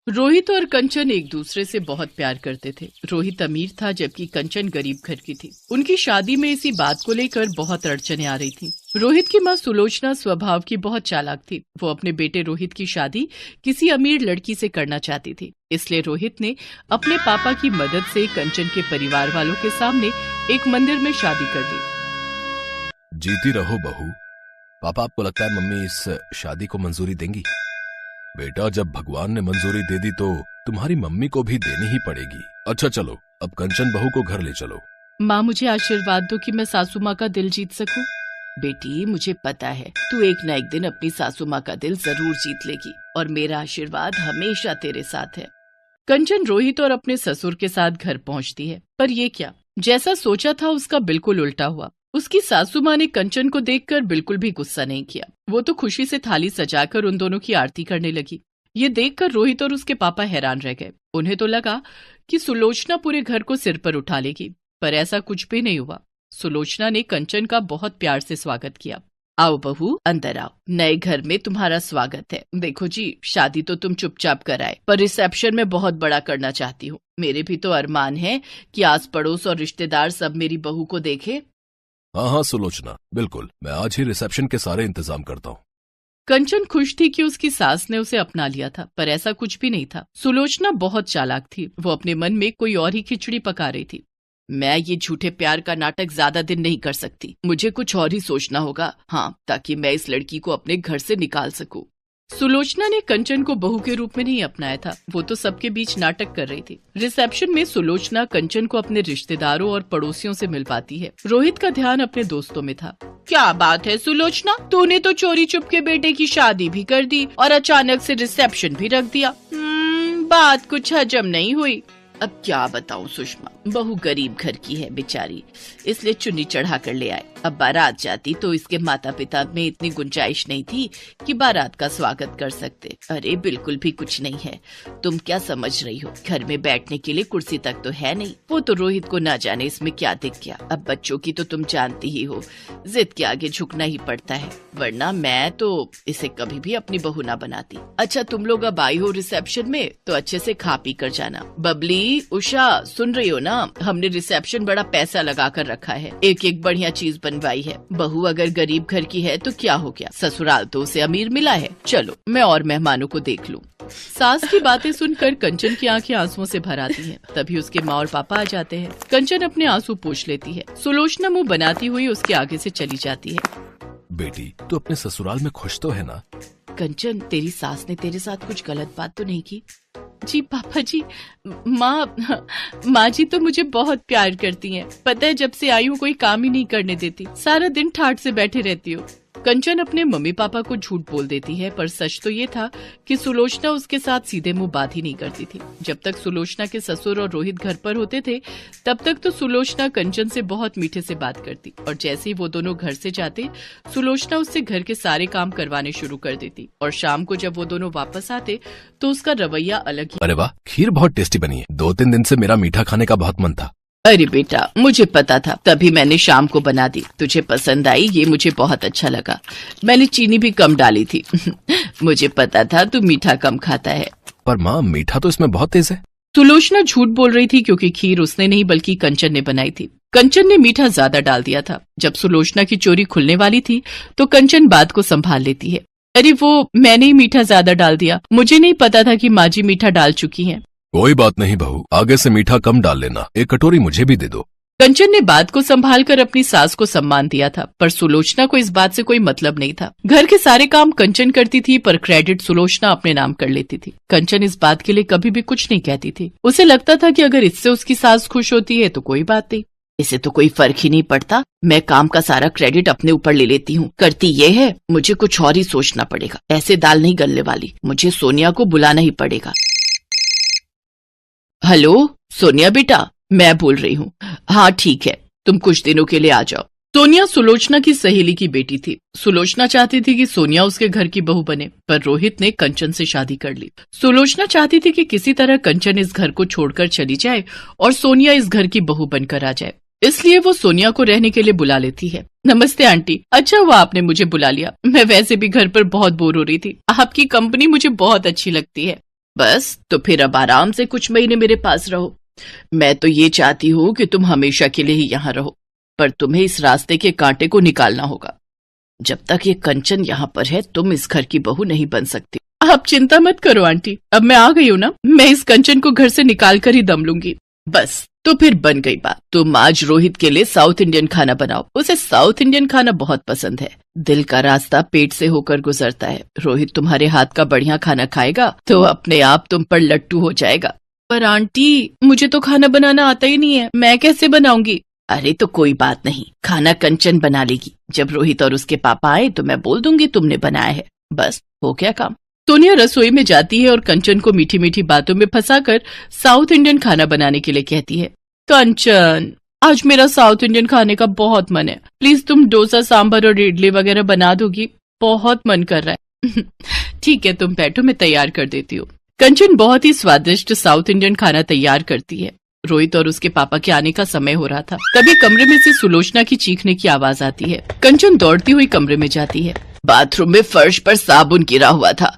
रोहित और कंचन एक दूसरे से बहुत प्यार करते थे। रोहित अमीर था जबकि कंचन गरीब घर की थी। उनकी शादी में इसी बात को लेकर बहुत अड़चनें आ रही थी। रोहित की मां सुलोचना स्वभाव की बहुत चालाक थी। वो अपने बेटे रोहित की शादी किसी अमीर लड़की से करना चाहती थी। इसलिए रोहित ने अपने पापा की मदद से कंचन के परिवार वालों के सामने एक मंदिर में शादी कर ली। जीती रहो बहू। पापा, आपको लगता है मम्मी इस शादी को मंजूरी देंगी? बेटा, जब भगवान ने मंजूरी दे दी तो तुम्हारी मम्मी को भी देनी ही पड़ेगी। अच्छा चलो, अब कंचन बहू को घर ले चलो। माँ, मुझे आशीर्वाद दो कि मैं सासू माँ का दिल जीत सकूं। बेटी, मुझे पता है तू एक न एक दिन अपनी सासू माँ का दिल जरूर जीत लेगी और मेरा आशीर्वाद हमेशा तेरे साथ है। कंचन रोहित और अपने ससुर के साथ घर पहुँचती है, पर ये क्या, जैसा सोचा था उसका बिल्कुल उल्टा हुआ। उसकी सासू माँ ने कंचन को देखकर बिल्कुल भी गुस्सा नहीं किया। वो तो खुशी से थाली सजाकर उन दोनों की आरती करने लगी। ये देखकर रोहित और उसके पापा हैरान रह गए। उन्हें तो लगा कि सुलोचना पूरे घर को सिर पर उठा लेगी, पर ऐसा कुछ भी नहीं हुआ। सुलोचना ने कंचन का बहुत प्यार से स्वागत किया। आओ बहू, अंदर आओ, नए घर में तुम्हारा स्वागत है। देखो जी, शादी तो तुम चुपचाप कराए, पर रिसेप्शन में बहुत बड़ा करना चाहती हूँ। मेरे भी तो अरमान है कि आस पड़ोस और रिश्तेदार सब मेरी बहू को देखे। हाँ सुलोचना, बिल्कुल, मैं आज ही रिसेप्शन के सारे इंतजाम करता हूँ। कंचन खुश थी कि उसकी सास ने उसे अपना लिया था, पर ऐसा कुछ भी नहीं था। सुलोचना बहुत चालाक थी। वो अपने मन में कोई और ही खिचड़ी पका रही थी। मैं ये झूठे प्यार का नाटक ज्यादा दिन नहीं कर सकती। मुझे कुछ और ही सोचना होगा, हाँ, ताकि मैं इस लड़की को अपने घर से निकाल सकूं। सुलोचना ने कंचन को बहू के रूप में नहीं अपनाया था। वो तो सबके बीच नाटक कर रही थी। रिसेप्शन में सुलोचना कंचन को अपने रिश्तेदारों और पड़ोसियों से मिल पाती है। रोहित का ध्यान अपने दोस्तों में था। क्या बात है सुलोचना, तूने तो चोरी चुपके बेटे की शादी भी कर दी और अचानक से रिसेप्शन भी रख दिया। बात कुछ हजम नहीं हुई। अब क्या बताऊं सुषमा, बहू गरीब घर की है बेचारी, इसलिए चुन्नी चढ़ा कर ले आए। अब बारात जाती तो इसके माता पिता में इतनी गुंजाइश नहीं थी कि बारात का स्वागत कर सकते। अरे बिल्कुल भी कुछ नहीं है, तुम क्या समझ रही हो, घर में बैठने के लिए कुर्सी तक तो है नहीं। वो तो रोहित को ना जाने इसमें क्या दिख गया। अब बच्चों की तो तुम जानती ही हो, जिद के आगे झुकना ही पड़ता है, वरना मैं तो इसे कभी भी अपनी बहू ना बनाती। अच्छा, तुम लोग अब आई हो रिसेप्शन में तो अच्छे से खा पी कर जाना। बबली, उषा, सुन रही हो ना, हमने रिसेप्शन बड़ा पैसा लगा कर रखा है, एक एक बढ़िया चीज बनवाई है। बहू अगर गरीब घर की है तो क्या हो गया, ससुराल तो उसे अमीर मिला है। चलो मैं और मेहमानों को देख लूं। सास की बातें सुनकर कंचन की आंखें आंसुओं से भर आती हैं। तभी उसके माँ और पापा आ जाते हैं। कंचन अपने आंसू पोंछ लेती है। सुलोचना मुंह बनाती हुई उसके आगे से चली जाती है। बेटी, तू अपने ससुराल में खुश तो है ना? कंचन, तेरी सास ने तेरे साथ कुछ गलत बात तो नहीं की? जी पापा जी, माँ जी तो मुझे बहुत प्यार करती हैं। पता है, जब से आई हूँ कोई काम ही नहीं करने देती, सारा दिन ठाठ से बैठे रहती हूँ। कंचन अपने मम्मी पापा को झूठ बोल देती है, पर सच तो ये था कि सुलोचना उसके साथ सीधे मुंह बात ही नहीं करती थी। जब तक सुलोचना के ससुर और रोहित घर पर होते थे, तब तक तो सुलोचना कंचन से बहुत मीठे से बात करती, और जैसे ही वो दोनों घर से जाते, सुलोचना उससे घर के सारे काम करवाने शुरू कर देती। और शाम को जब वो दोनों वापस आते तो उसका रवैया अलग ही। अरे वाह, खीर बहुत टेस्टी बनी है। 2-3 दिन से मेरा मीठा खाने का बहुत मन था। अरे बेटा, मुझे पता था, तभी मैंने शाम को बना दी। तुझे पसंद आई, ये मुझे बहुत अच्छा लगा। मैंने चीनी भी कम डाली थी। मुझे पता था तू मीठा कम खाता है। पर माँ, मीठा तो इसमें बहुत तेज है। सुलोचना झूठ बोल रही थी, क्योंकि खीर उसने नहीं बल्कि कंचन ने बनाई थी। कंचन ने मीठा ज्यादा डाल दिया था। जब सुलोचना की चोरी खुलने वाली थी तो कंचन बात को संभाल लेती है। अरे वो मैंने ही मीठा ज्यादा डाल दिया, मुझे नहीं पता था कि माँ जी मीठा डाल चुकी हैं। कोई बात नहीं बहू, आगे से मीठा कम डाल लेना। एक कटोरी मुझे भी दे दो। कंचन ने बात को संभाल कर अपनी सास को सम्मान दिया था, पर सुलोचना को इस बात से कोई मतलब नहीं था। घर के सारे काम कंचन करती थी, पर क्रेडिट सुलोचना अपने नाम कर लेती थी। कंचन इस बात के लिए कभी भी कुछ नहीं कहती थी। उसे लगता था कि अगर इससे उसकी सास खुश होती है तो कोई बात नहीं, इसे तो कोई फर्क ही नहीं पड़ता। मैं काम का सारा क्रेडिट अपने ऊपर ले लेती हूँ। करती ये है, मुझे कुछ और ही सोचना पड़ेगा। ऐसे दाल नहीं गलने वाली, मुझे सोनिया को बुलाना ही पड़ेगा। हेलो सोनिया बेटा, मैं बोल रही हूँ। हाँ ठीक है, तुम कुछ दिनों के लिए आ जाओ। सोनिया सुलोचना की सहेली की बेटी थी। सुलोचना चाहती थी कि सोनिया उसके घर की बहू बने, पर रोहित ने कंचन से शादी कर ली। सुलोचना चाहती थी कि किसी तरह कंचन इस घर को छोड़कर चली जाए और सोनिया इस घर की बहू बनकर आ जाए, इसलिए वो सोनिया को रहने के लिए बुला लेती है। नमस्ते आंटी, अच्छा हुआ आपने मुझे बुला लिया। मैं वैसे भी घर पर बहुत बोर हो रही थी, आपकी कंपनी मुझे बहुत अच्छी लगती है। बस तो फिर अब आराम से कुछ महीने मेरे पास रहो। मैं तो ये चाहती हूँ कि तुम हमेशा के लिए ही यहाँ रहो, पर तुम्हें इस रास्ते के कांटे को निकालना होगा। जब तक ये कंचन यहाँ पर है तुम इस घर की बहू नहीं बन सकती। आप चिंता मत करो आंटी, अब मैं आ गई हूँ ना, मैं इस कंचन को घर से निकाल कर ही दम लूंगी। बस तो फिर बन गई बात। तुम आज रोहित के लिए साउथ इंडियन खाना बनाओ, उसे साउथ इंडियन खाना बहुत पसंद है। दिल का रास्ता पेट से होकर गुजरता है। रोहित तुम्हारे हाथ का बढ़िया खाना खाएगा तो अपने आप तुम पर लट्टू हो जाएगा। पर आंटी मुझे तो खाना बनाना आता ही नहीं है, मैं कैसे बनाऊंगी? अरे तो कोई बात नहीं, खाना कंचन बना लेगी। जब रोहित और उसके पापा आए तो मैं बोल दूंगी तुमने बनाया है, बस हो गया काम। सोनिया रसोई में जाती है और कंचन को मीठी मीठी बातों में फंसाकर साउथ इंडियन खाना बनाने के लिए कहती है। कंचन, आज मेरा साउथ इंडियन खाने का बहुत मन है, प्लीज तुम डोसा सांभर और इडली वगैरह बना दोगी, बहुत मन कर रहा है। ठीक है तुम बैठो, मैं तैयार कर देती हूँ। कंचन बहुत ही स्वादिष्ट साउथ इंडियन खाना तैयार करती है। रोहित और उसके पापा के आने का समय हो रहा था। तभी कमरे में से सुलोचना की चीखने की आवाज आती है। कंचन दौड़ती हुई कमरे में जाती है। बाथरूम में फर्श पर साबुन गिरा हुआ था,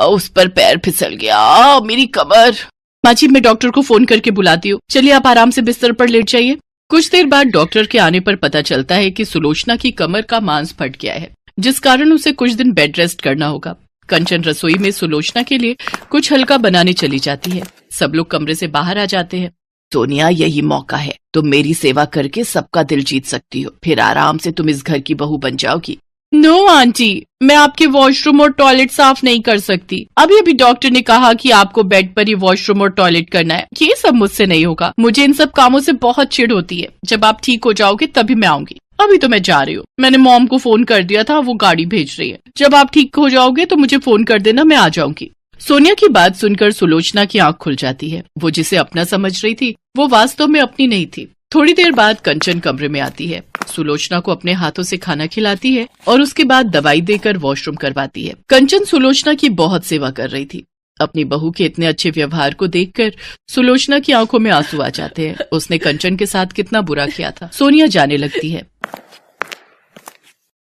उस पर पैर फिसल गया, मेरी कमर। माँ जी मैं डॉक्टर को फोन करके बुलाती हूँ, चलिए आप आराम से बिस्तर पर लेट जाइए। कुछ देर बाद डॉक्टर के आने पर पता चलता है कि सुलोचना की कमर का मांस फट गया है, जिस कारण उसे कुछ दिन बेड रेस्ट करना होगा। कंचन रसोई में सुलोचना के लिए कुछ हल्का बनाने चली जाती है। सब लोग कमरे से बाहर आ जाते हैं। सोनिया यही मौका है, तुम मेरी सेवा करके सबका दिल जीत सकती हो, फिर आराम से तुम इस घर की बहू बन जाओगी। नो आंटी, मैं आपके वॉशरूम और टॉयलेट साफ नहीं कर सकती। अभी अभी डॉक्टर ने कहा कि आपको बेड पर ही वॉशरूम और टॉयलेट करना है, ये सब मुझसे नहीं होगा। मुझे इन सब कामों से बहुत चिढ़ होती है। जब आप ठीक हो जाओगे तभी मैं आऊंगी, अभी तो मैं जा रही हूँ। मैंने मॉम को फोन कर दिया था, वो गाड़ी भेज रही है। जब आप ठीक हो जाओगे तो मुझे फोन कर देना, मैं आ जाऊंगी। सोनिया की बात सुनकर सुलोचना की आंख खुल जाती है। वो जिसे अपना समझ रही थी वो वास्तव में अपनी नहीं थी। थोड़ी देर बाद कंचन कमरे में आती है, सुलोचना को अपने हाथों से खाना खिलाती है और उसके बाद दवाई देकर वॉशरूम करवाती है। कंचन सुलोचना की बहुत सेवा कर रही थी। अपनी बहू के इतने अच्छे व्यवहार को देखकर सुलोचना की आंखों में आंसू आ जाते हैं। उसने कंचन के साथ कितना बुरा किया था। सोनिया जाने लगती है।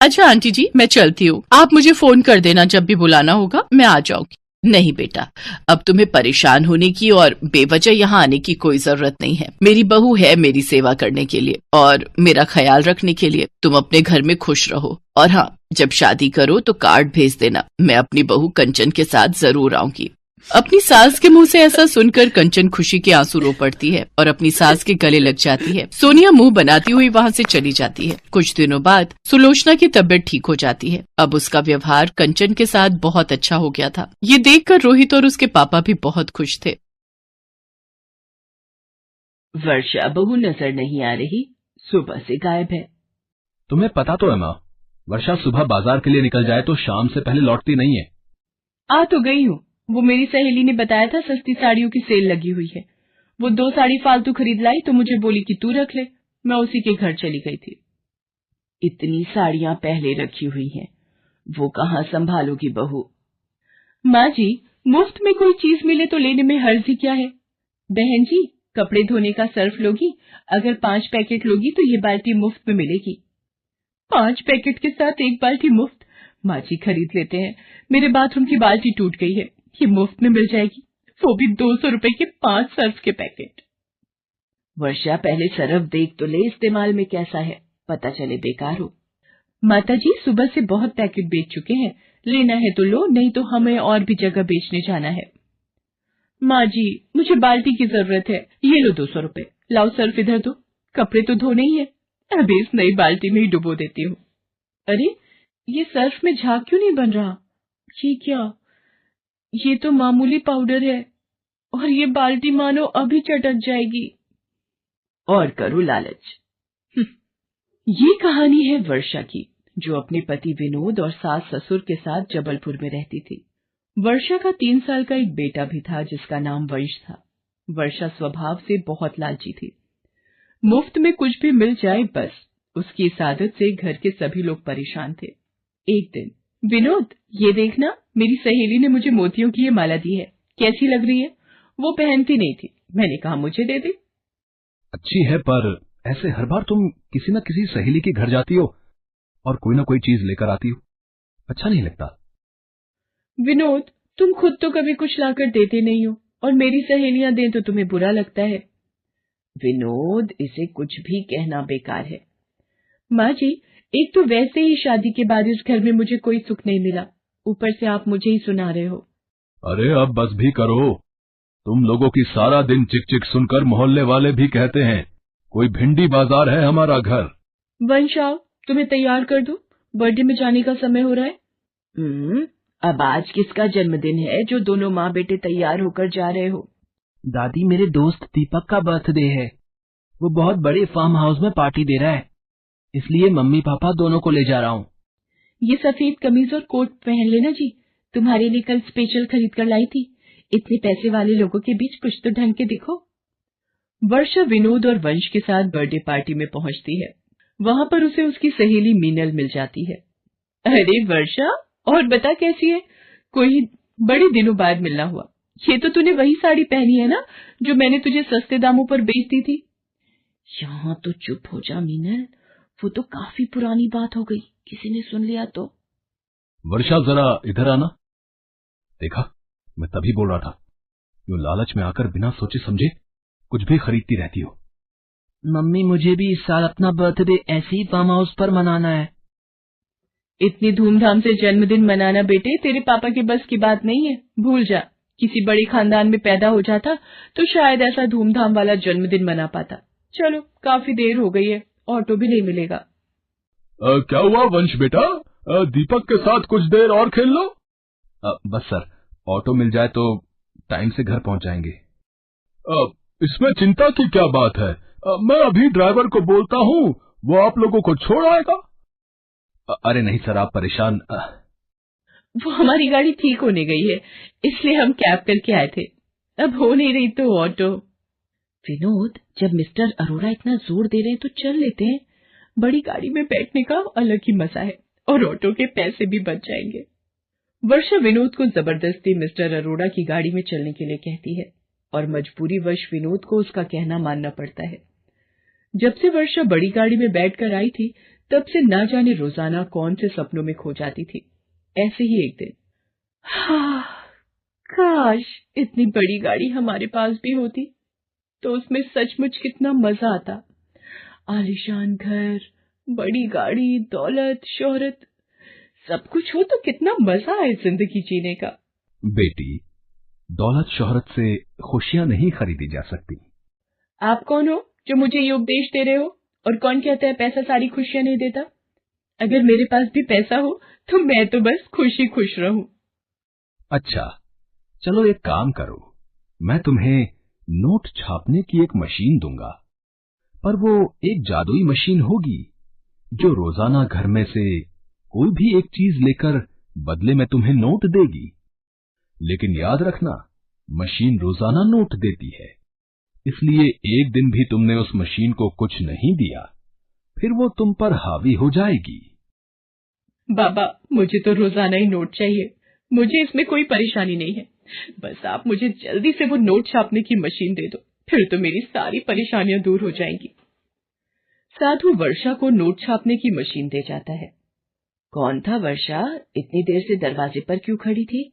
अच्छा आंटी जी मैं चलती हूँ, आप मुझे फोन कर देना जब भी बुलाना होगा, मैं आ जाऊंगी। नहीं बेटा, अब तुम्हें परेशान होने की और बेवजह यहाँ आने की कोई जरूरत नहीं है। मेरी बहू है मेरी सेवा करने के लिए और मेरा ख्याल रखने के लिए। तुम अपने घर में खुश रहो, और हाँ जब शादी करो तो कार्ड भेज देना, मैं अपनी बहू कंचन के साथ जरूर आऊंगी। अपनी सास के मुंह से ऐसा सुनकर कंचन खुशी के आंसू रो पड़ती है और अपनी सास के गले लग जाती है। सोनिया मुंह बनाती हुई वहाँ से चली जाती है। कुछ दिनों बाद सुलोचना की तबीयत ठीक हो जाती है। अब उसका व्यवहार कंचन के साथ बहुत अच्छा हो गया था। ये देखकर रोहित और उसके पापा भी बहुत खुश थे। वर्षा बहू नजर नहीं आ रही, सुबह से गायब है। तुम्हें पता तो है माँ, वर्षा सुबह बाजार के लिए निकल जाए तो शाम से पहले लौटती नहीं है। आ तो गई हूँ, वो मेरी सहेली ने बताया था सस्ती साड़ियों की सेल लगी हुई है। वो 2 साड़ी फालतू खरीद लाई तो मुझे बोली कि तू रख ले। मैं उसी के घर चली गई थी। इतनी साड़ियां पहले रखी हुई हैं, वो कहाँ संभालोगी बहू? माँ जी, मुफ्त में कोई चीज मिले तो लेने में हर्ज ही क्या है? बहन जी, कपड़े धोने का सर्फ लोगी? अगर 5 पैकेट लोगी तो ये बाल्टी मुफ्त में मिलेगी। 5 पैकेट के साथ 1 बाल्टी मुफ्त? माँ जी खरीद लेते हैं, मेरे बाथरूम की बाल्टी टूट गई है, ये मुफ्त में मिल जाएगी, वो भी 200 रुपए के 5 सर्फ के पैकेट। वर्षा पहले सर्फ देख तो ले इस्तेमाल में कैसा है, पता चले बेकार हो। माता जी सुबह से बहुत पैकेट बेच चुके हैं, लेना है तो लो, नहीं तो हमें और भी जगह बेचने जाना है। माँ जी मुझे बाल्टी की जरूरत है, ये लो 200 रुपए। लाओ सर्फ इधर दो, कपड़े तो धोने ही है, अभी इस नई बाल्टी में ही डुबो देती हूँ। अरे ये सर्फ में झाग क्यों नहीं बन रहा? ये क्या? ये तो मामूली पाउडर है और ये बाल्टी मानो अभी चटक जाएगी। और करो लालच। ये कहानी है वर्षा की, जो अपने पति विनोद और सास ससुर के साथ जबलपुर में रहती थी। वर्षा का 3 साल का एक बेटा भी था जिसका नाम वंश था। वर्षा स्वभाव से बहुत लालची थी। मुफ्त में कुछ भी मिल जाए बस, उसकी इस आदत से घर के सभी लोग परेशान थे। एक दिन, विनोद ये देखना, मेरी सहेली ने मुझे मोतियों की ये माला दी है, कैसी लग रही है? वो पहनती नहीं थी, मैंने कहा मुझे दे दे। अच्छी है, पर ऐसे हर बार तुम किसी न किसी सहेली के घर जाती हो और कोई ना कोई चीज लेकर आती हो, अच्छा नहीं लगता। विनोद तुम खुद तो कभी कुछ लाकर देते नहीं हो, और मेरी सहेलियां दें तो तुम्हें बुरा लगता है। विनोद, इसे कुछ भी कहना बेकार है। माँ जी, एक तो वैसे ही शादी के बाद इस घर में मुझे कोई सुख नहीं मिला, ऊपर से आप मुझे ही सुना रहे हो। अरे अब बस भी करो। तुम लोगों की सारा दिन चिक चिक सुनकर मोहल्ले वाले भी कहते हैं कोई भिंडी बाजार है हमारा घर। वंश, आओ, तुम्हें तैयार कर दूं, बर्थडे में जाने का समय हो रहा है। अब आज किसका जन्मदिन है जो दोनों माँ बेटे तैयार होकर जा रहे हो? दादी, मेरे दोस्त दीपक का बर्थडे है। वो बहुत बड़े फार्म हाउस में पार्टी दे रहा है, इसलिए मम्मी पापा दोनों को ले जा रहा हूँ। ये सफेद कमीज और कोट पहन लेना जी, तुम्हारे लिए कल स्पेशल खरीद कर लाई थी। इतने पैसे वाले लोगों के बीच कुछ तो ढंग के दिखो। वर्षा विनोद और वंश के साथ बर्थडे पार्टी में पहुंचती है। वहां पर उसे उसकी सहेली मीनल मिल जाती है। अरे वर्षा, और बता कैसी है? कोई बड़े दिनों बाद मिलना हुआ। ये तो तूने वही साड़ी पहनी है ना जो मैंने तुझे सस्ते दामों पर बेच दी थी। यहाँ तो चुप हो जा मीनल, वो तो काफी पुरानी बात हो गई, किसी ने सुन लिया तो। वर्षा, जरा इधर आना। देखा, मैं तभी बोल रहा था, यूं लालच में आकर बिना सोचे समझे कुछ भी खरीदती रहती हो। मम्मी, मुझे भी इस साल अपना बर्थडे ऐसे ही फार्म हाउस पर मनाना है। इतनी धूमधाम से जन्मदिन मनाना बेटे तेरे पापा के बस की बात नहीं है, भूल जा। किसी बड़े खानदान में पैदा हो जाता तो शायद ऐसा धूमधाम वाला जन्मदिन मना पाता। चलो, काफी देर हो गई है, ऑटो भी नहीं मिलेगा। क्या हुआ वंश बेटा, दीपक के साथ कुछ देर और खेल लो। बस सर, ऑटो मिल जाए तो टाइम से घर पहुंच जाएंगे। इसमें चिंता की क्या बात है, मैं अभी ड्राइवर को बोलता हूँ, वो आप लोगों को छोड़ आएगा। अरे नहीं सर, आप परेशान। वो हमारी गाड़ी ठीक होने गई है, इसलिए हम कैब करके आए थे, अब हो नहीं रही तो ऑटो। विनोद, जब मिस्टर अरोड़ा इतना जोर दे रहे हैं तो चल लेते हैं। बड़ी गाड़ी में बैठने का अलग ही मजा है, और ऑटो के पैसे भी बच जाएंगे। वर्षा विनोद को जबरदस्ती मिस्टर अरोड़ा की गाड़ी में चलने के लिए कहती है, और मजबूरीवश विनोद को उसका कहना मानना पड़ता है। जब से वर्षा बड़ी गाड़ी में बैठकर आई थी, तब से ना जाने रोजाना कौन से सपनों में खो जाती थी। ऐसे ही एक दिन, काश इतनी बड़ी गाड़ी हमारे पास भी होती तो उसमें सचमुच कितना मजा आता। आलीशान घर, बड़ी गाड़ी, दौलत, शोहरत, सब कुछ हो तो कितना मजा है जिंदगी जीने का। बेटी, दौलत शोहरत से खुशियां नहीं खरीदी जा सकती। आप कौन हो जो मुझे ये उपदेश दे रहे हो? और कौन कहता है पैसा सारी खुशियां नहीं देता? अगर मेरे पास भी पैसा हो तो मैं तो बस खुशी खुश रहूं। अच्छा, चलो एक काम करो, मैं तुम्हें नोट छापने की एक मशीन दूंगा, पर वो एक जादुई मशीन होगी जो रोजाना घर में से कोई भी एक चीज लेकर बदले में तुम्हें नोट देगी। लेकिन याद रखना, मशीन रोजाना नोट देती है, इसलिए एक दिन भी तुमने उस मशीन को कुछ नहीं दिया, फिर वो तुम पर हावी हो जाएगी। बाबा, मुझे तो रोजाना ही नोट चाहिए, मुझे इसमें कोई परेशानी नहीं है। बस आप मुझे जल्दी से वो नोट छापने की मशीन दे दो, फिर तो मेरी सारी परेशानियां दूर हो जाएंगी। साधु वर्षा को नोट छापने की मशीन दे जाता है। कौन था वर्षा, इतनी देर से दरवाजे पर क्यों खड़ी थी?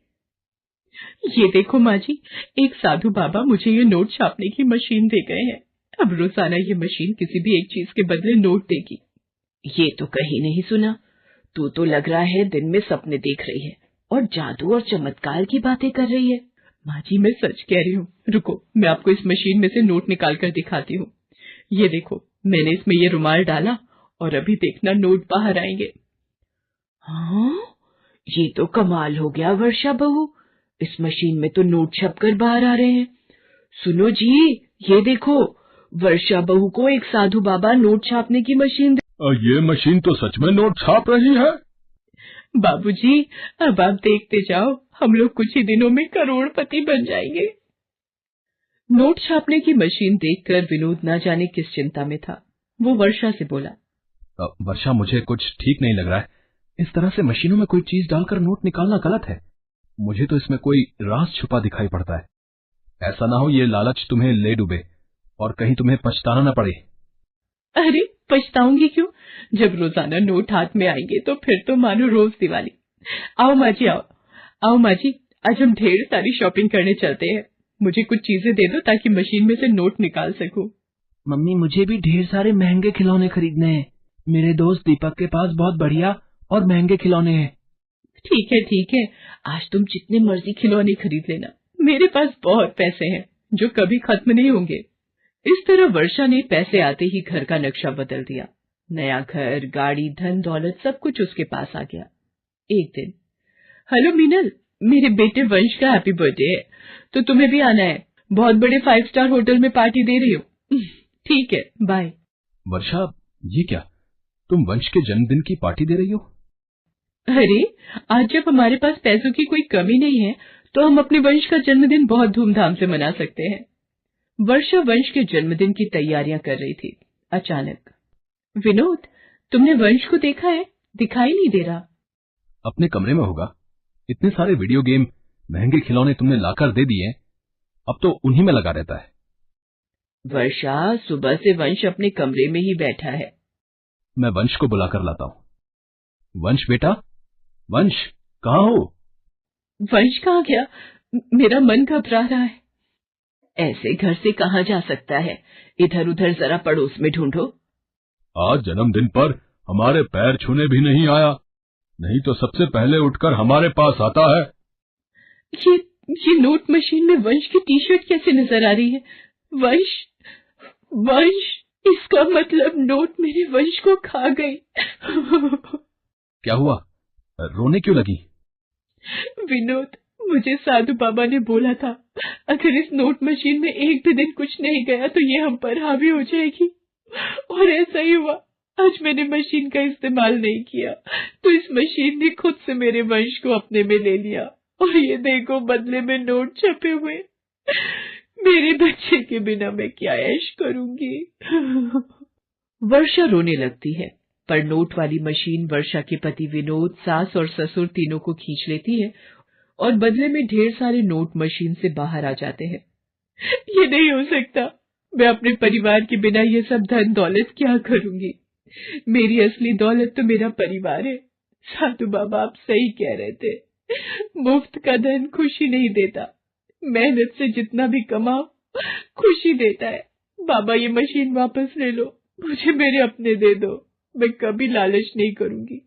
ये देखो माँ जी, एक साधु बाबा मुझे ये नोट छापने की मशीन दे गए हैं। अब रोजाना ये मशीन किसी भी एक चीज के बदले नोट देगी। ये तो कहीं नहीं सुना, तू तो लग रहा है दिन में सपने देख रही है और जादू और चमत्कार की बातें कर रही है। माँ जी, मैं सच कह रही हूँ, रुको मैं आपको इस मशीन में से नोट निकाल कर दिखाती हूँ। ये देखो, मैंने इसमें ये रुमाल डाला और अभी देखना नोट बाहर आएंगे। हाँ, ये तो कमाल हो गया वर्षा बहू, इस मशीन में तो नोट छपकर बाहर आ रहे हैं। सुनो जी, ये देखो, वर्षा बहू को एक साधु बाबा नोट छापने की मशीन ये मशीन तो सच में नोट छाप रही है। बाबूजी, अब आप देखते जाओ, हम लोग कुछ ही दिनों में करोड़पति बन जाएंगे। नोट छापने की मशीन देखकर विनोद ना जाने किस चिंता में था। वो वर्षा से बोला, वर्षा, मुझे कुछ ठीक नहीं लग रहा है, इस तरह से मशीनों में कोई चीज डालकर नोट निकालना गलत है। मुझे तो इसमें कोई राज छुपा दिखाई पड़ता है। ऐसा ना हो ये लालच तुम्हें ले डूबे और कहीं तुम्हें पछताना न पड़े। अरे पछताऊंगी क्यों, जब रोजाना नोट हाथ में आएंगे तो फिर तो मानो रोज दिवाली। आओ माँ जी, आओ माँ जी, आज हम ढेर सारी शॉपिंग करने चलते हैं। मुझे कुछ चीजें दे दो ताकि मशीन में से नोट निकाल सकूं। मम्मी मुझे भी ढेर सारे महंगे खिलौने खरीदने हैं। मेरे दोस्त दीपक के पास बहुत बढ़िया और महंगे खिलौने हैं। ठीक है, आज तुम जितने मर्जी खिलौने खरीद लेना। मेरे पास बहुत पैसे हैं जो कभी खत्म नहीं होंगे। इस तरह वर्षा ने पैसे आते ही घर का नक्शा बदल दिया। नया घर, गाड़ी, धन दौलत सब कुछ उसके पास आ गया। एक दिन, हेलो मीनल, मेरे बेटे वंश का हैप्पी बर्थडे है, तो तुम्हें भी आना है। बहुत बड़े 5 स्टार होटल में पार्टी दे रही हूँ। ठीक है, बाय। वर्षा, ये क्या, तुम वंश के जन्मदिन की पार्टी दे रही हो? अरे, आज जब हमारे पास पैसों की कोई कमी नहीं है तो हम अपने वंश का जन्मदिन बहुत धूमधाम से मना सकते हैं। वर्षा वंश के जन्मदिन की तैयारियां कर रही थी। अचानक, विनोद, तुमने वंश को देखा है? दिखाई नहीं दे रहा। अपने कमरे में होगा। इतने सारे वीडियो गेम, महंगे खिलौने तुमने लाकर दे दिए, अब तो उन्हीं में लगा रहता है। वर्षा, सुबह से वंश अपने कमरे में ही बैठा है। मैं वंश को बुलाकर लाता हूँ। वंश बेटा, वंश कहाँ हो? वंश कहाँ गया? मेरा मन घबरा रहा है। ऐसे घर से कहाँ जा सकता है? इधर उधर जरा पड़ोस में ढूंढो। आज जन्मदिन पर हमारे पैर छूने भी नहीं आया, नहीं तो सबसे पहले उठकर हमारे पास आता है। ये नोट मशीन में वंश की टी शर्ट कैसे नजर आ रही है? वंश, वंश, इसका मतलब नोट मेरे वंश को खा गई। क्या हुआ, रोने क्यों लगी? विनोद, मुझे साधु बाबा ने बोला था अगर इस नोट मशीन में एक भी दिन कुछ नहीं गया तो ये हम पर हावी हो जाएगी, और ऐसा ही हुआ। आज मैंने मशीन का इस्तेमाल नहीं किया तो इस मशीन ने खुद से मेरे वंश को अपने में ले लिया, और ये देखो बदले में नोट छपे हुए। मेरे बच्चे के बिना मैं क्या ऐश करूंगी। वर्षा रोने लगती है, पर नोट वाली मशीन वर्षा के पति विनोद, सास और ससुर तीनों को खींच लेती है और बदले में ढेर सारे नोट मशीन से बाहर आ जाते हैं। ये नहीं हो सकता। मैं अपने परिवार के बिना ये सब धन दौलत क्या करूंगी? मेरी असली दौलत तो मेरा परिवार है। साधु बाबा आप सही कह रहे थे, मुफ्त का धन खुशी नहीं देता, मेहनत से जितना भी कमाओ खुशी देता है। बाबा ये मशीन वापस ले लो, मुझे मेरे अपने दे दो, मैं कभी लालच नहीं करूंगी।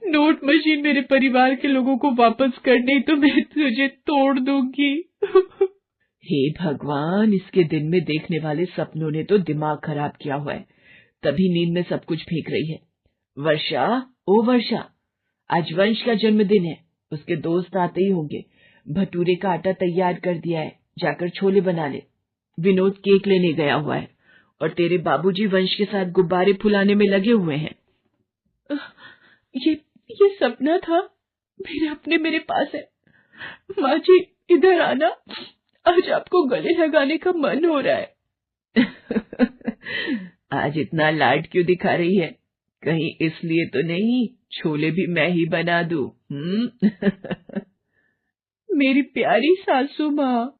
नोट मशीन मेरे परिवार के लोगों को वापस कर, नहीं तो मैं तुझे तोड़ दूंगी। हे भगवान, इसके दिन में देखने वाले सपनों ने तो दिमाग खराब किया हुआ है, तभी नींद में सब कुछ फेंक रही है। वर्षा, ओ वर्षा, आज वंश का जन्मदिन है, उसके दोस्त आते ही होंगे। भटूरे का आटा तैयार कर दिया है, जाकर छोले बना ले। विनोद केक लेने गया हुआ है और तेरे बाबूजी वंश के साथ गुब्बारे फुलाने में लगे हुए हैं। ये सपना था, मेरे अपने मेरे पास है। माँ जी इधर आना, आज आपको गले लगाने का मन हो रहा है। आज इतना लाड क्यों दिखा रही है? कहीं इसलिए तो नहीं छोले भी मैं ही बना दूं? मेरी प्यारी सासू माँ।